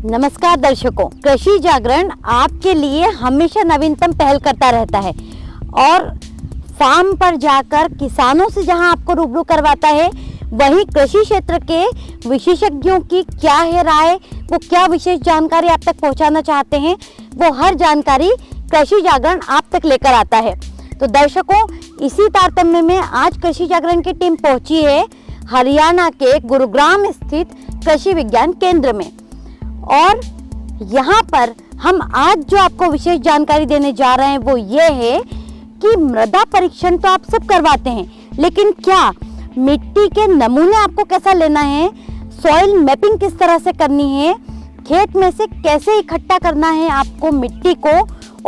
नमस्कार दर्शकों, कृषि जागरण आपके लिए हमेशा नवीनतम पहल करता रहता है और फार्म पर जाकर किसानों से जहां आपको रूबरू करवाता है, वहीं कृषि क्षेत्र के विशेषज्ञों की क्या है राय, वो क्या विशेष जानकारी आप तक पहुंचाना चाहते हैं, वो हर जानकारी कृषि जागरण आप तक लेकर आता है। तो दर्शकों, इसी तारतम्य में आज कृषि जागरण की टीम पहुंची है हरियाणा के गुरुग्राम स्थित कृषि विज्ञान केंद्र में और यहाँ पर हम आज जो आपको विशेष जानकारी देने जा रहे हैं वो ये है कि मृदा परीक्षण तो आप सब करवाते हैं, लेकिन क्या मिट्टी के नमूने आपको कैसा लेना है, सॉइल मैपिंग किस तरह से करनी है, खेत में से कैसे इकट्ठा करना है आपको मिट्टी को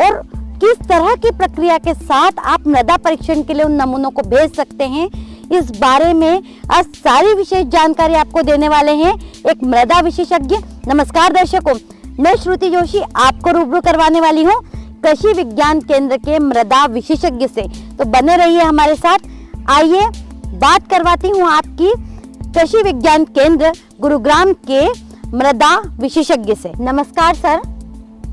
और किस तरह की प्रक्रिया के साथ आप मृदा परीक्षण के लिए उन नमूनों को भेज सकते हैं, इस बारे में आज सारी विशेष जानकारी आपको देने वाले हैं एक मृदा विशेषज्ञ। नमस्कार दर्शकों, मैं श्रुति जोशी आपको रूबरू करवाने वाली हूं कृषि विज्ञान केंद्र के मृदा विशेषज्ञ से। तो बने रहिए हमारे साथ। आइए बात करवाती हूं आपकी कृषि विज्ञान केंद्र गुरुग्राम के मृदा विशेषज्ञ से। नमस्कार सर।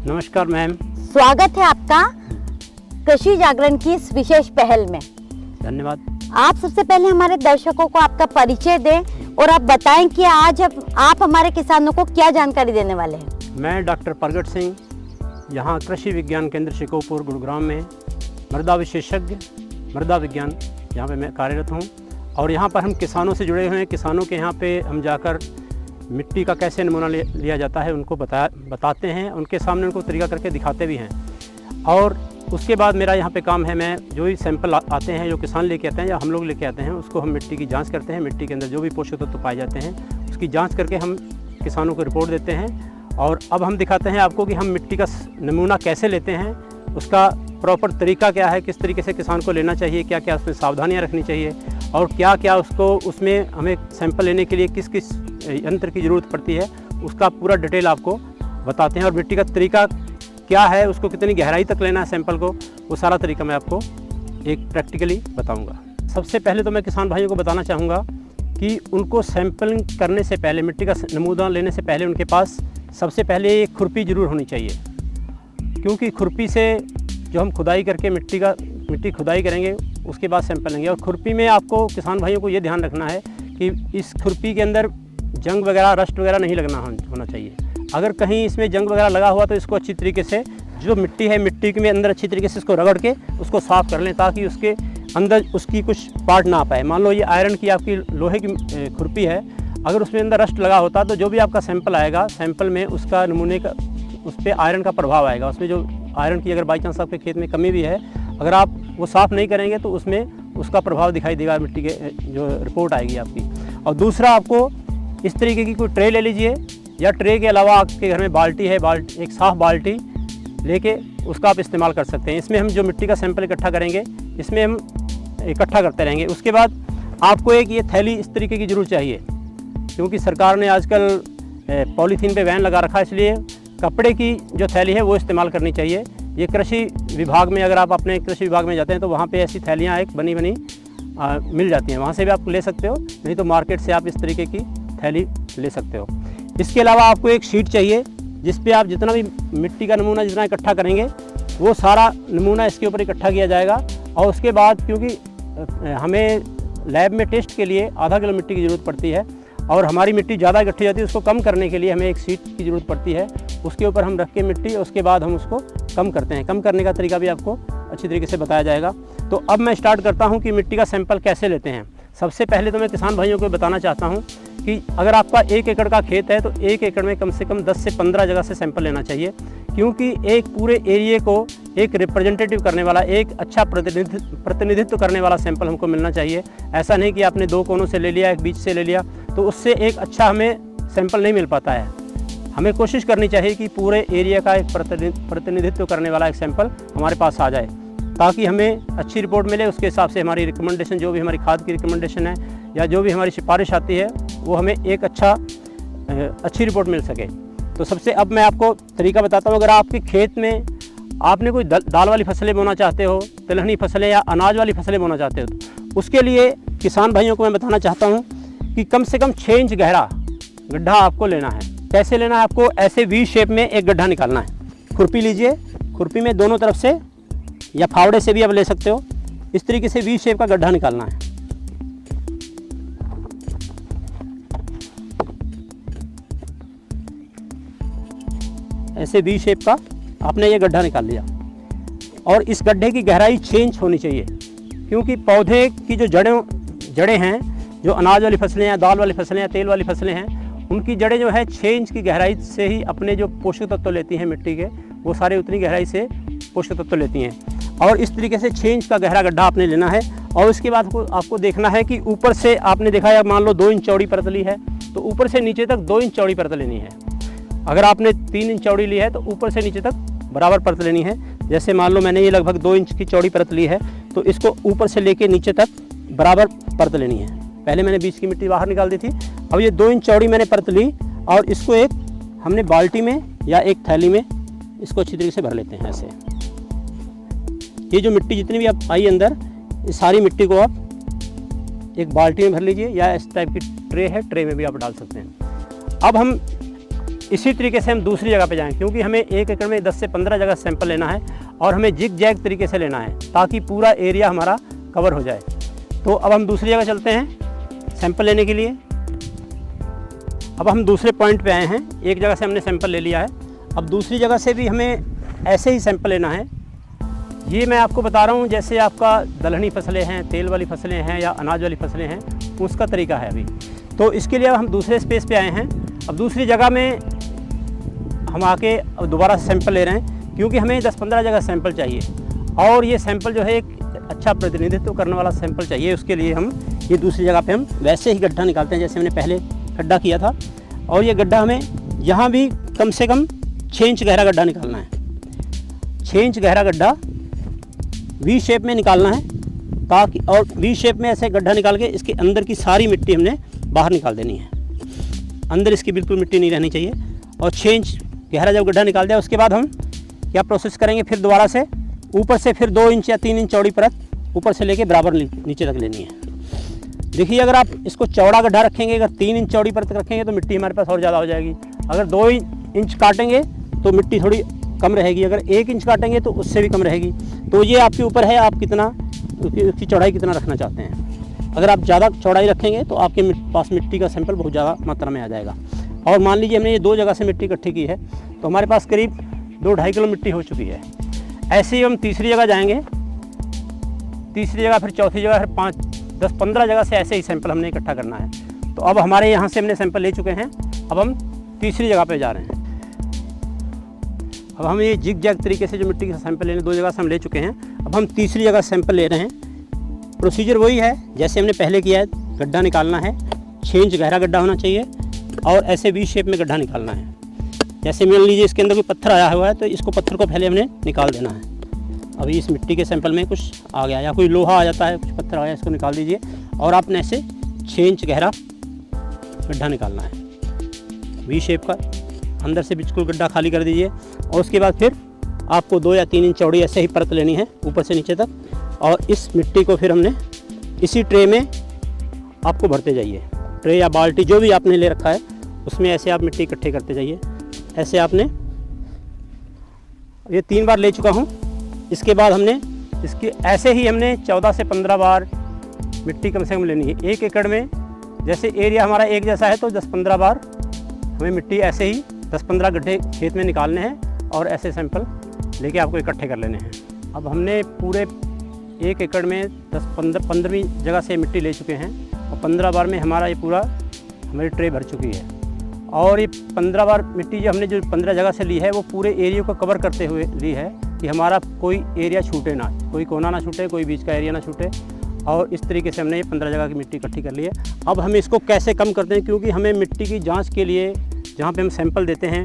नमस्कार मैम। स्वागत है आपका कृषि जागरण की इस विशेष पहल में। धन्यवाद। आप सबसे पहले हमारे दर्शकों को आपका परिचय दें और आप बताएं कि आज आप हमारे किसानों को क्या जानकारी देने वाले हैं। मैं डॉक्टर प्रगट सिंह, यहाँ कृषि विज्ञान केंद्र शिकोपुर गुरुग्राम में मृदा विशेषज्ञ मृदा विज्ञान यहाँ पे मैं कार्यरत हूँ और यहाँ पर हम किसानों से जुड़े हुए हैं। किसानों के यहाँ पे हम जाकर मिट्टी का कैसे नमूना लिया जाता है उनको बताते हैं, उनके सामने उनको तरीका करके दिखाते भी हैं। और उसके बाद मेरा यहाँ पे काम है, मैं जो भी सैंपल आते हैं, जो किसान लेके आते हैं या हम लोग लेके आते हैं, उसको हम मिट्टी की जांच करते हैं। मिट्टी के अंदर जो भी पोषक तत्व पाए जाते हैं उसकी जांच करके हम किसानों को रिपोर्ट देते हैं। और अब हम दिखाते हैं आपको कि हम मिट्टी का नमूना कैसे लेते हैं, उसका प्रॉपर तरीका क्या है, किस तरीके से किसान को लेना चाहिए, क्या क्या उसमें सावधानियाँ रखनी चाहिए और क्या क्या उसको उसमें हमें सैंपल लेने के लिए किस किस यंत्र की ज़रूरत पड़ती है, उसका पूरा डिटेल आपको बताते हैं। और मिट्टी का तरीका क्या है, उसको कितनी गहराई तक लेना है सैंपल को, वो सारा तरीका मैं आपको एक प्रैक्टिकली बताऊंगा। सबसे पहले तो मैं किसान भाइयों को बताना चाहूँगा कि उनको सैंपलिंग करने से पहले, मिट्टी का नमूना लेने से पहले उनके पास सबसे पहले एक खुरपी ज़रूर होनी चाहिए, क्योंकि खुरपी से जो हम खुदाई करके मिट्टी खुदाई करेंगे उसके बाद सैंपल लेंगे। और खुरपी में आपको किसान भाइयों को ये ध्यान रखना है कि इस खुरपी के अंदर जंग वगैरह, रस्ट वगैरह नहीं लगना होना चाहिए। अगर कहीं इसमें जंग वगैरह लगा हुआ तो इसको अच्छी तरीके से, जो मिट्टी है मिट्टी के में अंदर अच्छी तरीके से इसको रगड़ के उसको साफ़ कर लें, ताकि उसके अंदर उसकी कुछ पार्ट ना आ पाए। मान लो ये आयरन की आपकी लोहे की खुरपी है, अगर उसमें अंदर रस्ट लगा होता तो जो भी आपका सैंपल आएगा, सैंपल में उसका नमूने का उस पर आयरन का प्रभाव आएगा। उसमें जो आयरन की अगर बाई चांस आपके खेत में कमी भी है, अगर आप वो साफ़ नहीं करेंगे तो उसमें उसका प्रभाव दिखाई देगा, मिट्टी के जो रिपोर्ट आएगी आपकी। और दूसरा, आपको इस तरीके की कोई ट्रे ले लीजिए, या ट्रे के अलावा आपके घर में बाल्टी है, एक साफ़ बाल्टी लेके उसका आप इस्तेमाल कर सकते हैं। इसमें हम जो मिट्टी का सैंपल इकट्ठा करेंगे, इसमें हम इकट्ठा करते रहेंगे। उसके बाद आपको एक ये थैली इस तरीके की ज़रूर चाहिए, क्योंकि सरकार ने आजकल पॉलीथीन पे बैन लगा रखा है, इसलिए कपड़े की जो थैली है वो इस्तेमाल करनी चाहिए। ये कृषि विभाग में, अगर आप अपने कृषि विभाग में जाते हैं तो वहाँ पे ऐसी थैलियाँ एक बनी मिल जाती हैं, वहाँ से भी आप ले सकते हो, नहीं तो मार्केट से आप इस तरीके की थैली ले सकते हो। इसके अलावा आपको एक शीट चाहिए, जिस पे आप जितना भी मिट्टी का नमूना जितना इकट्ठा करेंगे वो सारा नमूना इसके ऊपर इकट्ठा किया जाएगा। और उसके बाद, क्योंकि हमें लैब में टेस्ट के लिए आधा किलो मिट्टी की ज़रूरत पड़ती है और हमारी मिट्टी ज़्यादा इकट्ठी जाती है, उसको कम करने के लिए हमें एक शीट की ज़रूरत पड़ती है। उसके ऊपर हम रख के मिट्टी, उसके बाद हम उसको कम करते हैं। कम करने का तरीका भी आपको अच्छी तरीके से बताया जाएगा। तो अब मैं स्टार्ट करता हूँ कि मिट्टी का सैंपल कैसे लेते हैं। सबसे पहले तो मैं किसान भाइयों को बताना चाहता हूँ कि अगर आपका 1 एकड़ का खेत है तो 1 एकड़ में कम से कम 10 से 15 जगह से सैंपल लेना चाहिए, क्योंकि एक पूरे एरिया को एक रिप्रेजेंटेटिव करने वाला, एक अच्छा प्रतिनिधित्व करने वाला सैंपल हमको मिलना चाहिए। ऐसा नहीं कि आपने 2 कोनों से ले लिया, एक बीच से ले लिया, तो उससे एक अच्छा हमें सैंपल नहीं मिल पाता है। हमें कोशिश करनी चाहिए कि पूरे एरिया का एक प्रतिनिधित्व करने वाला एक सैंपल हमारे पास आ जाए, ताकि हमें अच्छी रिपोर्ट मिले। उसके हिसाब से हमारी रिकमेंडेशन, जो भी हमारी खाद की रिकमेंडेशन है या जो भी हमारी सिफारिश आती है, वो हमें एक अच्छी रिपोर्ट मिल सके। तो सबसे अब मैं आपको तरीका बताता हूँ। अगर आपके खेत में आपने कोई दाल वाली फसलें बोना चाहते हो, तिलहनी फसलें या अनाज वाली फसलें बोना चाहते हो, तो उसके लिए किसान भाइयों को मैं बताना चाहता हूँ कि कम से कम 6 इंच गहरा गड्ढा आपको लेना है। कैसे लेना है आपको, ऐसे वी शेप में एक गड्ढा निकालना है। खुरपी लीजिए, खुरपी में दोनों तरफ से या फावड़े से भी आप ले सकते हो, इस तरीके से वी शेप का गड्ढा निकालना है। ऐसे वी शेप का आपने ये गड्ढा निकाल लिया और इस गड्ढे की गहराई 6 इंच होनी चाहिए, क्योंकि पौधे की जो जड़ें हैं, जो अनाज वाली फसलें हैं, दाल वाली फसलें हैं, तेल वाली फसलें हैं, उनकी जड़ें जो है 6 इंच की गहराई से ही अपने जो पोषक तत्व लेती हैं मिट्टी के, वो सारे उतनी गहराई से पोषक तत्व लेती हैं। और इस तरीके से 6 इंच का गहरा गड्ढा आपने लेना है। और उसके बाद आपको देखना है कि ऊपर से आपने देखा है, मान लो 2 इंच चौड़ी परत ली है, तो ऊपर से नीचे तक 2 इंच चौड़ी परत लेनी है। अगर आपने 3 इंच चौड़ी ली है तो ऊपर से नीचे तक बराबर परत लेनी है। जैसे मान लो मैंने ये लगभग 2 इंच की चौड़ी परत ली है, तो इसको ऊपर से लेके नीचे तक बराबर परत लेनी है। पहले मैंने बीच की मिट्टी बाहर निकाल दी थी, अब ये 2 इंच चौड़ी मैंने परत ली और इसको एक हमने बाल्टी में या एक थैली में इसको अच्छी तरीके से भर लेते हैं। ऐसे ये जो मिट्टी जितनी भी आप आई अंदर, इस सारी मिट्टी को आप एक बाल्टी में भर लीजिए या इस टाइप की ट्रे है, ट्रे में भी आप डाल सकते हैं। अब हम इसी तरीके से हम दूसरी जगह पे जाएं, क्योंकि हमें 1 एकड़ में 10 से 15 जगह सैंपल लेना है और हमें जिग जैग तरीके से लेना है ताकि पूरा एरिया हमारा कवर हो जाए। तो अब हम दूसरी जगह चलते हैं सैंपल लेने के लिए। अब हम दूसरे पॉइंट पे आए हैं, एक जगह से हमने सैंपल ले लिया है, अब दूसरी जगह से भी हमें ऐसे ही सैंपल लेना है। ये मैं आपको बता रहा हूँ, जैसे आपका दलहनी फसलें हैं, तेल वाली फसलें हैं या अनाज वाली फसलें हैं, उसका तरीका है अभी। तो इसके लिए अब हम दूसरे स्पेस पे आए हैं। अब दूसरी जगह में हम आके अब दोबारा सैंपल ले रहे हैं, क्योंकि हमें 10-15 जगह सैंपल चाहिए और ये सैंपल जो है एक अच्छा प्रतिनिधित्व करने वाला सैंपल चाहिए। उसके लिए हम ये दूसरी जगह पे हम वैसे ही गड्ढा निकालते हैं जैसे हमने पहले गड्ढा किया था। और ये गड्ढा हमें यहाँ भी कम से कम 6 इंच गहरा गड्ढा निकालना है। 6 इंच गहरा गड्ढा वी शेप में निकालना है, ताकि और वी शेप में ऐसे गड्ढा निकाल के इसके अंदर की सारी मिट्टी हमने बाहर निकाल देनी है। अंदर इसकी बिल्कुल मिट्टी नहीं रहनी चाहिए। और 6 इंच गहरा जब गड्ढा निकाल दिया, उसके बाद हम क्या प्रोसेस करेंगे, फिर दोबारा से ऊपर से फिर 2 इंच या 3 इंच चौड़ी परत ऊपर से लेके बराबर नीचे तक लेनी है। देखिए, अगर आप इसको चौड़ा गड्ढा रखेंगे, अगर 3 इंच चौड़ी परत रखेंगे तो मिट्टी हमारे पास और ज़्यादा हो जाएगी। अगर 2 इंच काटेंगे तो मिट्टी थोड़ी कम रहेगी, अगर 1 इंच काटेंगे तो उससे भी कम रहेगी। तो ये आपके ऊपर है, आप कितना उसकी चौड़ाई कितना रखना चाहते हैं। अगर आप ज़्यादा चौड़ाई रखेंगे तो आपके पास मिट्टी का सैंपल बहुत ज़्यादा मात्रा में आ जाएगा। और मान लीजिए हमने ये 2 जगह से मिट्टी इकट्ठी की है, तो हमारे पास करीब 2-2.5 किलो मिट्टी हो चुकी है। ऐसे ही हम तीसरी जगह जाएंगे, तीसरी जगह, फिर चौथी जगह, फिर 5, 10, 15 जगह से ऐसे ही सैंपल हमने इकट्ठा करना है। तो अब हमारे यहाँ से हमने सैंपल ले चुके हैं, अब हम तीसरी जगह पे जा रहे हैं। अब हम ये जिग जैग तरीके से जो मिट्टी का सैंपल लेने 2 जगह से हम ले चुके हैं, अब हम तीसरी जगह सैंपल ले रहे हैं। प्रोसीजर वही है जैसे हमने पहले किया है, गड्ढा निकालना है, 6 इंच गहरा गड्ढा होना चाहिए और ऐसे वी शेप में गड्ढा निकालना है। जैसे मान लीजिए इसके अंदर कोई पत्थर आया हुआ है, तो इसको पत्थर को पहले हमने निकाल देना है। अभी इस मिट्टी के सैंपल में कुछ आ गया या कोई लोहा आ जाता है, कुछ पत्थर आ गया, इसको निकाल दीजिए और आपने ऐसे 6 इंच गहरा गड्ढा निकालना है वी शेप का। अंदर से बिल्कुल गड्ढा खाली कर दीजिए और उसके बाद फिर आपको 2 या 3 इंच चौड़ी ऐसे ही परत लेनी है ऊपर से नीचे तक। और इस मिट्टी को फिर हमने इसी ट्रे में आपको भरते जाइए, ट्रे या बाल्टी जो भी आपने ले रखा है उसमें ऐसे आप मिट्टी इकट्ठे करते जाइए। ऐसे आपने ये 3 बार ले चुका हूँ। इसके बाद हमने इसके ऐसे ही हमने 14 से 15 बार मिट्टी कम से कम लेनी है। 1 एकड़ में जैसे एरिया हमारा एक जैसा है, तो 10-15 बार हमें मिट्टी ऐसे ही 10-15 गड्ढे खेत में निकालने हैं और ऐसे सैंपल लेके आपको इकट्ठे कर लेने हैं। अब हमने पूरे 1 एकड़ में 10-15वीं जगह से मिट्टी ले चुके हैं और 15 बार में हमारा ये पूरा हमारी ट्रे भर चुकी है। और ये 15 बार मिट्टी जो हमने 15 जगह से ली है, वो पूरे एरिया को कवर करते हुए ली है कि हमारा कोई एरिया छूटे ना, कोई कोना ना छूटे, कोई बीच का एरिया ना छूटे। और इस तरीके से हमने ये 15 जगह की मिट्टी इकट्ठी कर ली है। अब हम इसको कैसे कम करते हैं, क्योंकि हमें मिट्टी की जांच के लिए जहाँ पे हम सैंपल देते हैं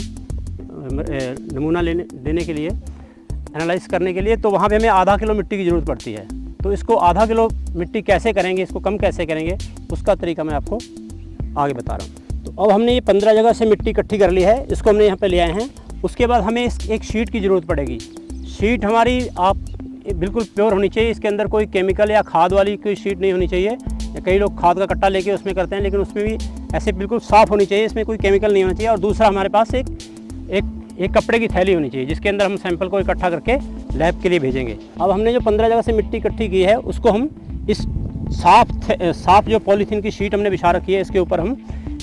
नमूना लेने के लिए, एनालाइज करने के लिए, तो वहाँ पे हमें आधा किलो मिट्टी की ज़रूरत पड़ती है। तो इसको आधा किलो मिट्टी कैसे करेंगे, इसको कम कैसे करेंगे, उसका तरीका मैं आपको आगे बता रहा हूँ। तो अब हमने ये 15 जगह से मिट्टी इकट्ठी कर ली है, इसको हमने यहाँ पे ले आए हैं। उसके बाद हमें एक शीट की ज़रूरत पड़ेगी। शीट हमारी आप बिल्कुल प्योर होनी चाहिए, इसके अंदर कोई केमिकल या खाद वाली कोई शीट नहीं होनी चाहिए। या कई लोग खाद का कट्टा लेके उसमें करते हैं, लेकिन उसमें भी ऐसे बिल्कुल साफ़ होनी चाहिए, इसमें कोई केमिकल नहीं होना चाहिए। और दूसरा हमारे पास एक कपड़े की थैली होनी चाहिए जिसके अंदर हम सैंपल को इकट्ठा करके लैब के लिए भेजेंगे। अब हमने जो 15 जगह से मिट्टी इकट्ठी की है उसको हम इस साफ जो पॉलीथीन की शीट हमने बिछा रखी है इसके ऊपर हम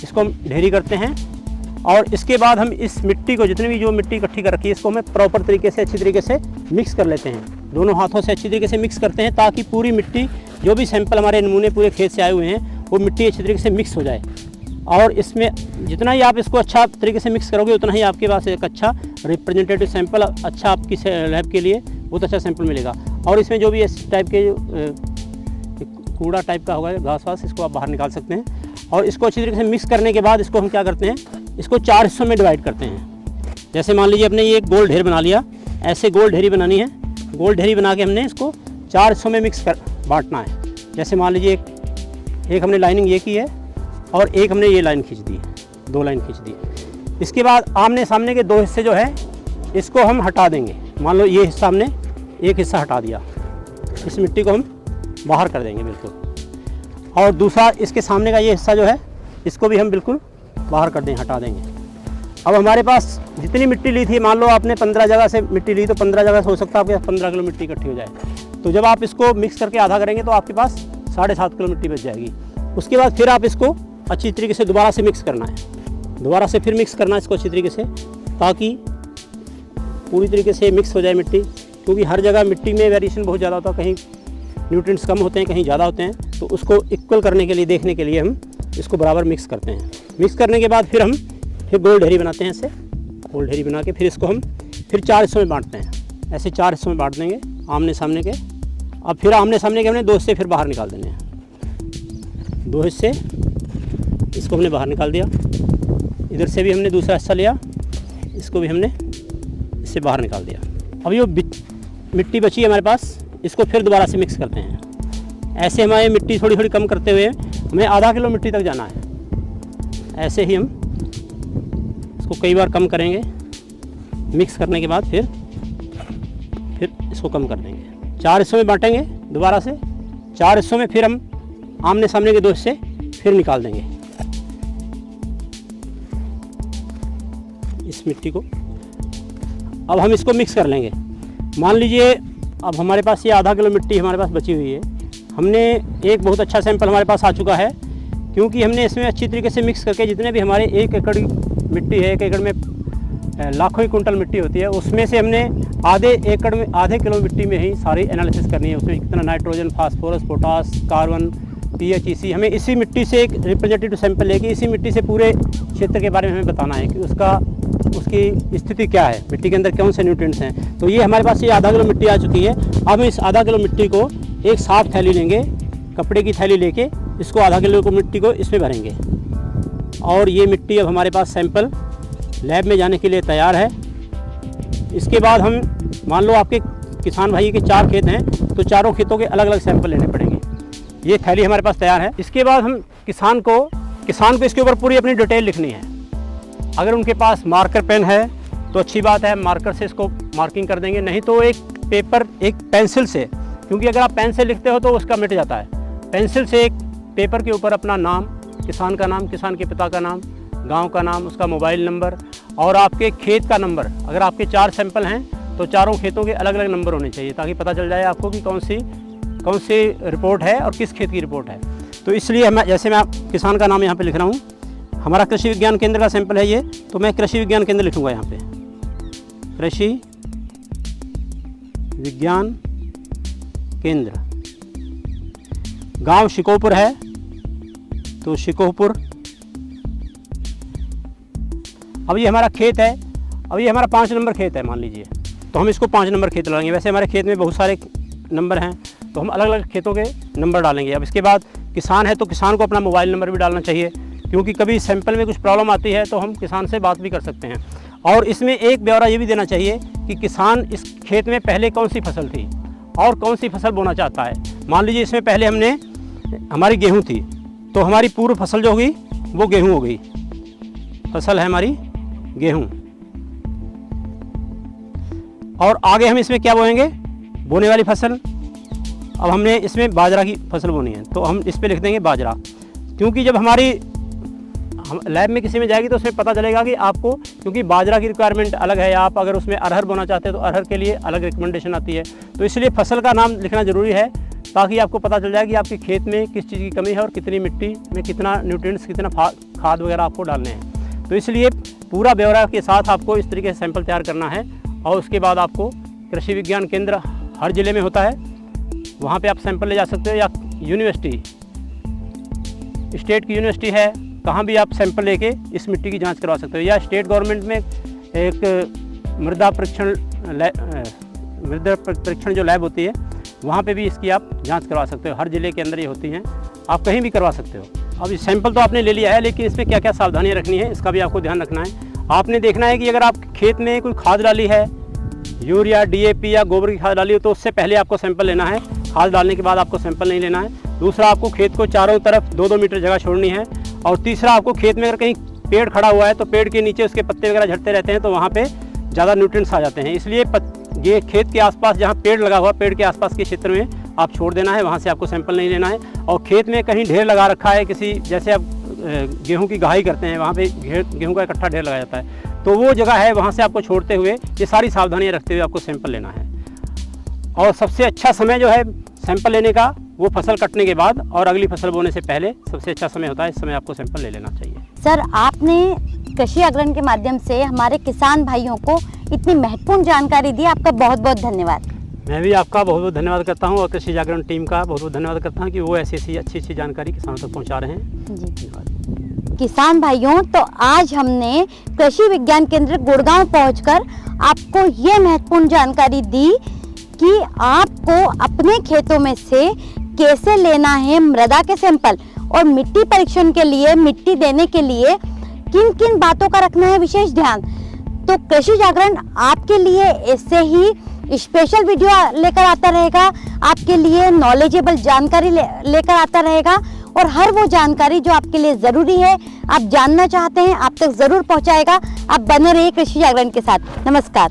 इसको ढेरी करते हैं। और इसके बाद हम इस मिट्टी को, जितनी भी जो मिट्टी इकट्ठी कर रखी है, इसको हमें प्रॉपर तरीके से, अच्छी तरीके से मिक्स कर लेते हैं। दोनों हाथों से अच्छी तरीके से मिक्स करते हैं ताकि पूरी मिट्टी, जो भी सैंपल हमारे नमूने पूरे खेत से आए हुए हैं, वो मिट्टी अच्छी तरीके से मिक्स हो जाए। और इसमें जितना ही आप इसको अच्छा तरीके से मिक्स करोगे उतना ही आपके पास एक अच्छा रिप्रेजेंटेटिव सैंपल, अच्छा आपकी लैब के लिए बहुत अच्छा सैंपल मिलेगा। और इसमें जो भी इस टाइप के कूड़ा टाइप का होगा, घास वास, इसको आप बाहर निकाल सकते हैं। और इसको अच्छी तरीके से मिक्स करने के बाद इसको हम क्या करते हैं, इसको 4 हिस्सों में डिवाइड करते हैं। जैसे मान लीजिए अपने ये एक गोल ढेर बना लिया, ऐसे गोल ढेरी बनानी है। गोल ढेरी बना के हमने इसको 4 हिस्सों में मिक्स कर बांटना है। जैसे मान लीजिए एक हमने लाइनिंग ये की है और एक हमने ये लाइन खींच दी है, 2 लाइन खींच दी है। इसके बाद आमने सामने के 2 हिस्से जो है इसको हम हटा देंगे। मान लो ये हिस्सा हमने एक हिस्सा हटा दिया, इस मिट्टी को हम बाहर कर देंगे बिल्कुल। और दूसरा इसके सामने का ये हिस्सा जो है इसको भी हम बिल्कुल बाहर कर दें, हटा देंगे। अब हमारे पास जितनी मिट्टी ली थी, मान लो आपने 15 जगह से मिट्टी ली, तो 15 जगह से हो सकता है आपके 15 किलो मिट्टी इकट्ठी हो जाए। तो जब आप इसको मिक्स करके आधा करेंगे तो आपके पास 7.5 किलो मिट्टी बच जाएगी। उसके बाद फिर आप इसको अच्छी तरीके से दोबारा से मिक्स करना है, दोबारा से फिर मिक्स करना है इसको अच्छी तरीके से, ताकि पूरी तरीके से मिक्स हो जाए मिट्टी। क्योंकि हर जगह मिट्टी में वेरिएशन बहुत ज़्यादा होता है, कहीं न्यूट्रिएंट्स कम होते हैं, कहीं ज़्यादा होते हैं। तो उसको इक्वल करने के लिए, देखने के लिए हम इसको बराबर मिक्स करते हैं। मिक्स करने के बाद फिर हम गोल ढेरी बनाते हैं। ऐसे गोल ढेरी बना के फिर इसको हम 4 हिस्सों में बांटते हैं। ऐसे 4 हिस्सों में बांट देंगे आमने सामने के। अब फिर आमने सामने के हमने 2 हिस्से फिर बाहर निकाल देने हैं। 2 हिस्से इसको हमने बाहर निकाल दिया। इधर से भी हमने दूसरा हिस्सा लिया, इसको भी हमने इससे बाहर निकाल दिया। अब ये मिट्टी बची है हमारे पास, इसको फिर दोबारा से मिक्स करते हैं। ऐसे हमारे मिट्टी थोड़ी थोड़ी कम करते हुए हमें आधा किलो मिट्टी तक जाना है। ऐसे ही हम इसको कई बार कम करेंगे, मिक्स करने के बाद फिर इसको कम कर देंगे। 4 हिस्सों में बांटेंगे दोबारा से। 4 हिस्सों में फिर हम आमने सामने के 2 हिस्से फिर निकाल देंगे इस मिट्टी को। अब हम इसको मिक्स कर लेंगे। मान लीजिए अब हमारे पास ये आधा किलो मिट्टी हमारे पास बची हुई है। हमने एक बहुत अच्छा सैंपल हमारे पास आ चुका है, क्योंकि हमने इसमें अच्छी तरीके से मिक्स करके जितने भी हमारे 1 एकड़ मिट्टी है, 1 एकड़ में लाखों ही कुंटल मिट्टी होती है, उसमें से हमने आधे एकड़ में, आधे किलो मिट्टी में ही सारी एनालिसिस करनी है। उसमें कितना nitrogen, phosphorus, potash, carbon, pH, EC, हमें इसी मिट्टी से एक रिप्रेजेंटेटिव सैंपल लेके इसी मिट्टी से पूरे क्षेत्र के बारे में हमें बताना है कि उसकी स्थिति क्या है, मिट्टी के अंदर कौन से न्यूट्रिएंट्स हैं। तो ये हमारे पास ये आधा किलो मिट्टी आ चुकी है। अब हम इस आधा किलो मिट्टी को एक साफ थैली लेंगे, कपड़े की थैली लेके इसको आधा किलो को मिट्टी को इसमें भरेंगे। और ये मिट्टी अब हमारे पास सैंपल लैब में जाने के लिए तैयार है। इसके बाद हम, मान लो आपके किसान भाई के 4 खेत हैं, तो चारों खेतों के अलग अलग सैंपल लेने पड़ेंगे। ये थैली हमारे पास तैयार है। इसके बाद हम किसान को इसके ऊपर पूरी अपनी डिटेल लिखनी है। अगर उनके पास मार्कर पेन है तो अच्छी बात है, मार्कर से इसको मार्किंग कर देंगे। नहीं तो एक पेंसिल से, क्योंकि अगर आप पेन से लिखते हो तो उसका मिट जाता है। पेंसिल से एक पेपर के ऊपर अपना नाम, किसान का नाम, किसान के पिता का नाम, गांव का नाम, उसका मोबाइल नंबर और आपके खेत का नंबर। अगर आपके 4 सैंपल हैं तो चारों खेतों के अलग अलग नंबर होने चाहिए, ताकि पता चल जाए आपको कि कौन सी रिपोर्ट है और किस खेत की रिपोर्ट है। तो इसलिए जैसे मैं किसान का नाम यहाँ पे लिख रहा हूँ, हमारा कृषि विज्ञान केंद्र का सैंपल है ये, तो मैं कृषि विज्ञान केंद्र लिखूँगा यहाँ पे। कृषि विज्ञान केंद्र, गांव शिकोहपुर है तो शिकोहपुर। अब ये हमारा खेत है, अब ये हमारा 5 नंबर खेत है मान लीजिए, तो हम इसको 5 नंबर खेत डालेंगे। वैसे हमारे खेत में बहुत सारे नंबर हैं, तो हम अलग अलग खेतों के नंबर डालेंगे। अब इसके बाद किसान है तो किसान को अपना मोबाइल नंबर भी डालना चाहिए, क्योंकि कभी सैंपल में कुछ प्रॉब्लम आती है तो हम किसान से बात भी कर सकते हैं। और इसमें एक ब्यौरा ये भी देना चाहिए कि किसान इस खेत में पहले कौन सी फसल थी और कौन सी फसल बोना चाहता है। मान लीजिए इसमें पहले हमारी गेहूँ थी, तो हमारी पूर्व फसल जो होगी वो गेहूँ हो गई, फसल है हमारी गेहूँ। और आगे हम इसमें क्या बोएंगे, बोने वाली फसल। अब हमने इसमें बाजरा की फसल बोनी है, तो हम इस पर लिख देंगे बाजरा, क्योंकि जब हमारी हम लैब में किसी में जाएगी तो उसमें पता चलेगा कि आपको, क्योंकि बाजरा की रिक्वायरमेंट अलग है, आप अगर उसमें अरहर बोना चाहते हैं तो अरहर के लिए अलग रिकमेंडेशन आती है। तो इसलिए फसल का नाम लिखना ज़रूरी है ताकि आपको पता चल जाए कि आपके खेत में किस चीज़ की कमी है और कितनी मिट्टी में कितना न्यूट्रिएंट्स, कितना खाद वगैरह आपको डालने हैं। तो इसलिए पूरा ब्यौरा के साथ आपको इस तरीके से सैंपल तैयार करना है और उसके बाद आपको कृषि विज्ञान केंद्र हर ज़िले में होता है, वहाँ पे आप सैंपल ले जा सकते हो, या यूनिवर्सिटी, स्टेट की यूनिवर्सिटी है, कहाँ भी आप सैंपल लेके इस मिट्टी की जांच करवा सकते हो, या स्टेट गवर्नमेंट में एक मृदा परीक्षण जो लैब होती है वहाँ पे भी इसकी आप जांच करवा सकते हो। हर ज़िले के अंदर ये होती हैं, आप कहीं भी करवा सकते हो। अब इस सैंपल तो आपने ले लिया है, लेकिन इसमें क्या क्या सावधानियाँ रखनी है इसका भी आपको ध्यान रखना है। आपने देखना है कि अगर आप खेत में कोई खाद डाली है, यूरिया, डीएपी या गोबर की खाद डाली हो, तो उससे पहले आपको सैंपल लेना है। खाद डालने के बाद आपको सैंपल नहीं लेना है। दूसरा, आपको खेत को चारों तरफ 2-2 मीटर जगह छोड़नी है। और तीसरा, आपको खेत में अगर कहीं पेड़ खड़ा हुआ है तो पेड़ के नीचे उसके पत्ते वगैरह झड़ते रहते हैं, तो वहाँ पे ज़्यादा न्यूट्रिएंट्स आ जाते हैं। इसलिए ये खेत के आसपास जहाँ पेड़ लगा हुआ, पेड़ के आसपास के क्षेत्र में आप छोड़ देना है, वहाँ से आपको सैंपल नहीं लेना है। और खेत में कहीं ढेर लगा रखा है किसी, जैसे आप गेहूँ की गहाई करते हैं, वहाँ पे गेहूँ का इकट्ठा ढेर लगाया जाता है, तो वो जगह है, वहाँ से आपको छोड़ते हुए ये सारी सावधानियाँ रखते हुए आपको सैंपल लेना है। और सबसे अच्छा समय जो है सैंपल लेने का, वो फसल कटने के बाद और अगली फसल बोने से पहले सबसे अच्छा समय होता है। इस समय आपको सैंपल ले लेना चाहिए। सर, आपने कृषि जागरण के माध्यम से हमारे किसान भाइयों को इतनी महत्वपूर्ण जानकारी दी, आपका बहुत बहुत धन्यवाद। मैं भी आपका बहुत बहुत धन्यवाद करता हूँ और कृषि जागरण टीम का बहुत बहुत धन्यवाद करता हूँ कि वो ऐसी अच्छी जानकारी किसानों तक पहुँचा रहे हैं। जी किसान भाइयों, तो आज हमने कृषि विज्ञान केंद्र गुड़गांव पहुंचकर आपको ये महत्वपूर्ण जानकारी दी कि आपको अपने खेतों में से कैसे लेना है मृदा के सैंपल, और मिट्टी परीक्षण के लिए, मिट्टी देने के लिए किन किन बातों का रखना है विशेष ध्यान। तो कृषि जागरण आपके लिए ऐसे ही स्पेशल वीडियो लेकर आता रहेगा, आपके लिए नॉलेजेबल जानकारी लेकर आता रहेगा, और हर वो जानकारी जो आपके लिए ज़रूरी है, आप जानना चाहते हैं, आप तक ज़रूर पहुंचाएगा। आप बने रहिए कृषि जागरण के साथ। नमस्कार।